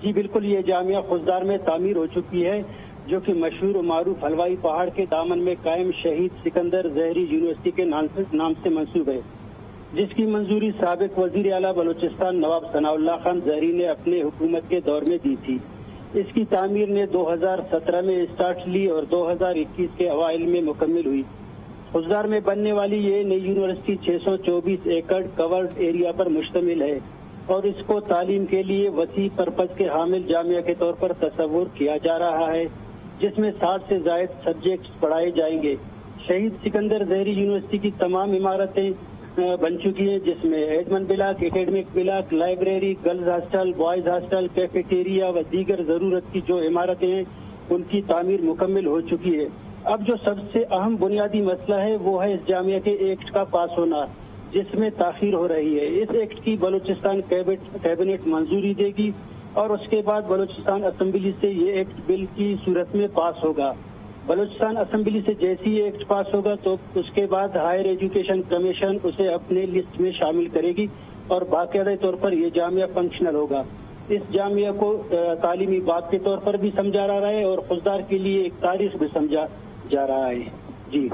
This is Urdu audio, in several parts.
جی بالکل، یہ جامعہ خضدار میں تعمیر ہو چکی ہے، جو کہ مشہور و معروف حلوائی پہاڑ کے دامن میں قائم شہید سکندر ظہری یونیورسٹی کے نام سے منسوب ہے، جس کی منظوری سابق وزیر اعلیٰ بلوچستان نواب ثناء اللہ خان ظہری نے اپنے حکومت کے دور میں دی تھی۔ اس کی تعمیر نے 2017 میں اسٹارٹ لی اور 2021 کے اوائل میں مکمل ہوئی۔ خضدار میں بننے والی یہ نئی یونیورسٹی 624 ایکڑ کورڈ ایریا پر مشتمل ہے اور اس کو تعلیم کے لیے وسیع پرپز کے حامل جامعہ کے طور پر تصور کیا جا رہا ہے، جس میں 60 سے زائد سبجیکٹس پڑھائے جائیں گے۔ شہید سکندر ظہری یونیورسٹی کی تمام عمارتیں بن چکی ہیں، جس میں admin block, academic block, library, girls hostel, boys hostel, cafeteria و دیگر ضرورت کی جو عمارتیں ہیں ان کی تعمیر مکمل ہو چکی ہے۔ اب جو سب سے اہم بنیادی مسئلہ ہے وہ ہے اس جامعہ کے ایکٹ کا پاس ہونا، جس میں تاخیر ہو رہی ہے۔ اس ایکٹ کی بلوچستان کیبنٹ منظوری دے گی اور اس کے بعد بلوچستان اسمبلی سے یہ ایکٹ بل کی صورت میں پاس ہوگا۔ بلوچستان اسمبلی سے جیسی یہ ایکٹ پاس ہوگا تو اس کے بعد ہائر ایجوکیشن کمیشن اسے اپنے لسٹ میں شامل کرے گی اور باقاعدہ طور پر یہ جامعہ فنکشنل ہوگا۔ اس جامعہ کو تعلیمی بات کے طور پر بھی سمجھا رہا ہے اور خضدار کے لیے ایک تاریخ بھی سمجھا جا رہا ہے۔ جی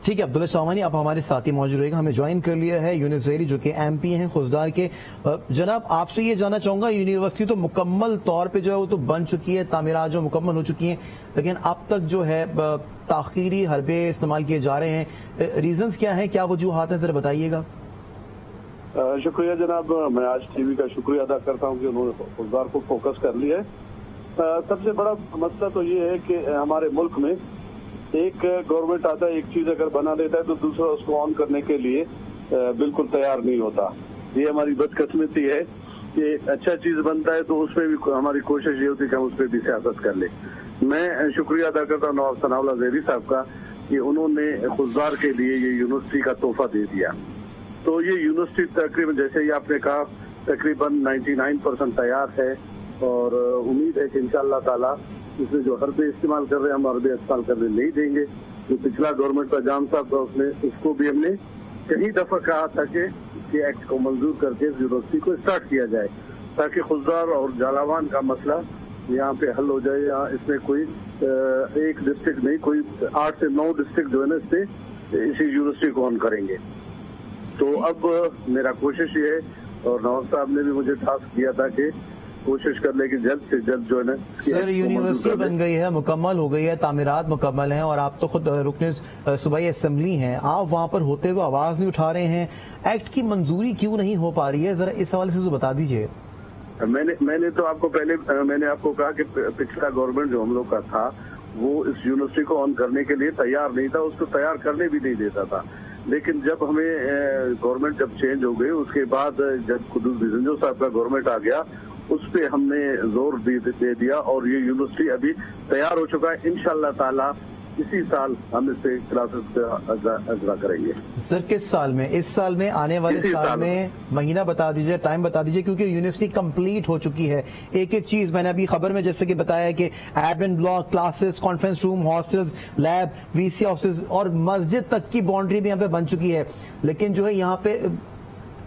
ٹھیک ہے، عبداللہ سامانی آپ ہمارے ساتھی موجود رہے گا، ہمیں جوائن کر لیا ہے یونس ظہری جو کہ ایم پی ہیں خضدار کے۔ جناب آپ سے یہ جاننا چاہوں گا، یونیورسٹی تو مکمل طور پہ جو ہے وہ تو بن چکی ہے، تعمیرات جو مکمل ہو چکی ہیں، لیکن اب تک جو ہے تاخیری حربے استعمال کیے جا رہے ہیں، ریزنز کیا ہیں، کیا وجوہات ہیں، ذرا بتائیے گا۔ شکریہ جناب، میں آج ٹی وی کا شکریہ ادا کرتا ہوں کہ انہوں نے خضدار کو فوکس کر لیا ہے۔ سب سے بڑا مسئلہ تو یہ ہے کہ ہمارے ملک میں ایک گورنمنٹ آتا ہے، ایک چیز اگر بنا دیتا ہے تو دوسرا اس کو آن کرنے کے لیے بالکل تیار نہیں ہوتا۔ یہ ہماری بدقسمتی ہے کہ اچھا چیز بنتا ہے تو اس میں بھی ہماری کوشش یہ ہوتی ہے کہ ہم اس پہ بھی سیاست کر لیں۔ میں شکریہ ادا کرتا ہوں نواب ثناء اللہ ظہری صاحب کا کہ انہوں نے خضدار کے لیے یہ یونیورسٹی کا تحفہ دے دیا۔ تو یہ یونیورسٹی تقریباً جیسے ہی آپ نے کہا تقریباً 99% تیار ہے اور امید ہے کہ انشاءاللہ تعالیٰ اس میں جو حربے استعمال کر رہے ہیں ہم حربے استعمال کرنے نہیں دیں گے۔ جو پچھلا گورنمنٹ کا جام صاحب تھا اس کو بھی ہم نے کئی دفعہ کہا تھا کہ اس کے ایکٹ کو منظور کر کے اس یونیورسٹی کو اسٹارٹ کیا جائے تاکہ خضدار اور جالاوان کا مسئلہ یہاں پہ حل ہو جائے۔ یہاں اس میں کوئی ایک ڈسٹرکٹ نہیں، کوئی 8 سے 9 ڈسٹرکٹ جو ہے نا اس پہ اسی یونیورسٹی کو آن کریں گے۔ تو اب میرا کوشش یہ ہے اور نواب صاحب نے بھی مجھے ٹاسک دیا تھا کہ کوشش کر لے کہ جلد سے جلد جو ہے نا سر یونیورسٹی بن گئی ہے، مکمل ہو گئی ہے، تعمیرات مکمل ہیں اور آپ تو خود رکن صوبائی اسمبلی ہیں، آپ وہاں پر ہوتے ہوئے آواز نہیں اٹھا رہے ہیں، ایکٹ کی منظوری کیوں نہیں ہو پا رہی ہے، ذرا اس حوالے سے تو بتا دیجئے۔ میں نے تو آپ کو پہلے میں نے آپ کو کہا کہ پچھلا گورنمنٹ جو ہم لوگ کا تھا وہ اس یونیورسٹی کو آن کرنے کے لیے تیار نہیں تھا، اس کو تیار کرنے بھی نہیں دیتا تھا۔ لیکن جب ہمیں گورنمنٹ جب چینج ہو گئی اس کے بعد جب قدوس بزنجو صاحب کا گورنمنٹ آ گیا اس پہ ہم نے زور دے دیا اور یہ یونیورسٹی ابھی تیار ہو چکا ہے۔ انشاءاللہ تعالی اسی سال ہم اس سے کلاسز کا اجرا کریں گے۔ سر کس سال میں؟ اس سال میں، آنے والے سال میں؟ مہینہ بتا دیجئے، ٹائم بتا دیجئے، کیونکہ یونیورسٹی کمپلیٹ ہو چکی ہے۔ ایک ایک چیز میں نے ابھی خبر میں جیسے کہ بتایا کہ admin block, classes, conference room, hostels, lab, وی سی آفسز اور مسجد تک کی باؤنڈری بھی یہاں پہ بن چکی ہے، لیکن جو ہے یہاں پہ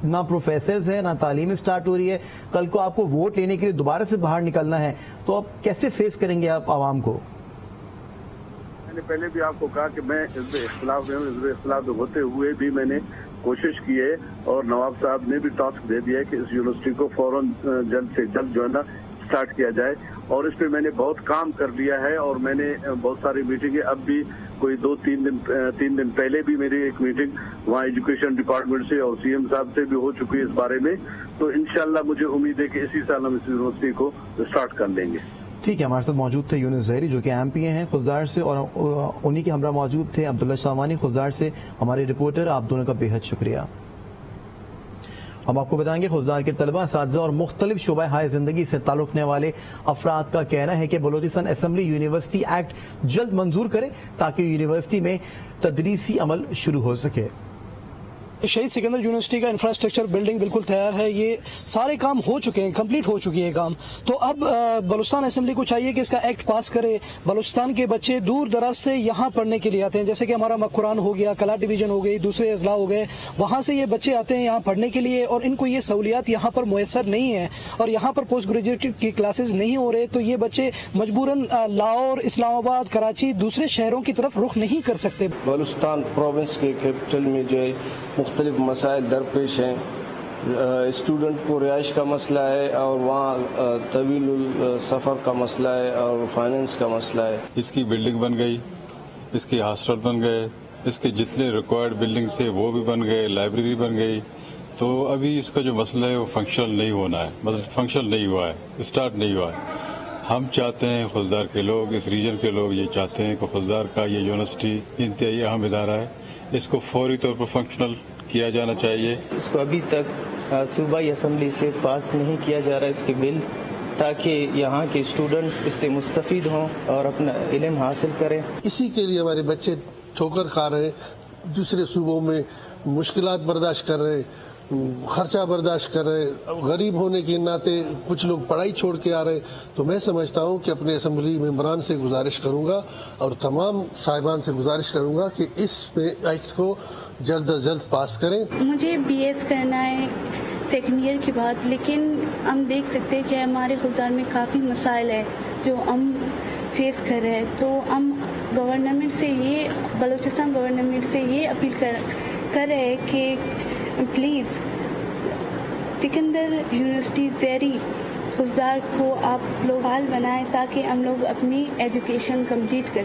نہ پروفیسرز ہیں، نہ تعلیم اسٹارٹ ہو رہی ہے۔ کل کو آپ کو ووٹ لینے کے لیے دوبارہ سے باہر نکلنا ہے تو آپ کیسے فیس کریں گے آپ عوام کو؟ میں نے پہلے بھی آپ کو کہا کہ میں حزب اختلاف میں ہوں، حزب اختلاف ہوتے ہوئے بھی میں نے کوشش کی ہے اور نواب صاحب نے بھی ٹاسک دے دیا ہے کہ اس یونیورسٹی کو فوراً جلد سے جلد جو ہے نا اسٹارٹ کیا جائے اور اس پہ میں نے بہت کام کر لیا ہے اور میں نے بہت ساری میٹنگیں اب بھی کوئی 3 دن پہلے بھی میری ایک میٹنگ وہاں ایجوکیشن ڈپارٹمنٹ سے اور سی ایم صاحب سے بھی ہو چکی ہے اس بارے میں۔ تو انشاءاللہ مجھے امید ہے کہ اسی سال ہم اس یونیورسٹی کو اسٹارٹ کر لیں گے۔ ٹھیک ہے، ہمارے ساتھ موجود تھے یونس ظہری جو کہ ایم پی ہیں خضدار سے، اور انہی کے ہمراہ موجود تھے عبداللہ سامانی خضدار سے، ہمارے رپورٹر۔ آپ دونوں کا بے حد شکریہ۔ ہم آپ کو بتائیں گے خضدار کے طلبہ، اساتذہ اور مختلف شعبہ ہائے زندگی سے تعلق رکھنے والے افراد کا کہنا ہے کہ بلوچستان اسمبلی یونیورسٹی ایکٹ جلد منظور کرے تاکہ یونیورسٹی میں تدریسی عمل شروع ہو سکے۔ شہید سکندر یونیورسٹی کا انفراسٹرکچر بلڈنگ بالکل تیار ہے، یہ سارے کام ہو چکے ہیں، کمپلیٹ ہو چکی ہے کام. تو اب بلوچستان اسمبلی کو چاہیے کہ اس کا ایکٹ پاس کرے. بلوچستان کے بچے دور دراز سے یہاں پڑھنے کے لیے آتے ہیں، جیسے کہ ہمارا مقران ہو گیا، کلا ڈویژن ہو گئی، دوسرے اضلاع ہو گئے، وہاں سے یہ بچے آتے ہیں یہاں پڑھنے کے لیے اور ان کو یہ سہولیات یہاں پر میسر نہیں ہے اور یہاں پر پوسٹ گریجویٹ کی کلاسز نہیں ہو رہے. تو یہ بچے مجبوراً لاہور، اسلام آباد، کراچی، دوسرے شہروں کی طرف رخ نہیں کر سکتے. بلوچستان پروونس کے کیپٹل میں جو ہے مختلف مسائل درپیش ہیں. اسٹوڈنٹ کو رہائش کا مسئلہ ہے اور وہاں طویل السفر کا مسئلہ ہے اور فائنینس کا مسئلہ ہے. اس کی بلڈنگ بن گئی، اس کی ہاسٹل بن گئے، اس کے جتنے ریکوائرڈ بلڈنگس تھے وہ بھی بن گئے، لائبریری بن گئی. تو ابھی اس کا جو مسئلہ ہے وہ فنکشنل نہیں ہونا ہے، مطلب فنکشنل نہیں ہوا ہے، اسٹارٹ نہیں ہوا ہے. ہم چاہتے ہیں، خضدار کے لوگ، اس ریجن کے لوگ یہ چاہتے ہیں کہ خضدار کا یہ یونیورسٹی انتہائی اہم ادارہ ہے، اس کو فوری طور پر فنکشنل کیا جانا چاہیے. اس کو ابھی تک صوبائی اسمبلی سے پاس نہیں کیا جا رہا اس کے بل، تاکہ یہاں کے اسٹوڈنٹس اس سے مستفید ہوں اور اپنا علم حاصل کریں. اسی کے لیے ہمارے بچے ٹھوکر کھا رہے، دوسرے صوبوں میں مشکلات برداشت کر رہے، خرچہ برداشت کر رہے، غریب ہونے کے ناطے کچھ لوگ پڑھائی چھوڑ کے آ رہے. تو میں سمجھتا ہوں کہ اپنے اسمبلی ممبران سے گزارش کروں گا اور تمام صاحبان سے گزارش کروں گا کہ اس ایکٹ کو جلد از جلد پاس کریں. مجھے بی ایس کرنا ہے سیکنڈ ایئر کے بعد، لیکن ہم دیکھ سکتے ہیں کہ ہمارے خضدار میں کافی مسائل ہے جو ہم فیس کر رہے ہیں. تو ہم گورنمنٹ سے بلوچستان گورنمنٹ سے یہ اپیل کر رہے ہیں کہ پلیز سکندر یونیورسٹی زیری خضدار کو آپ لوگ حال بنائیں تاکہ ہم لوگ اپنی ایجوکیشن کمپلیٹ کر سکیں.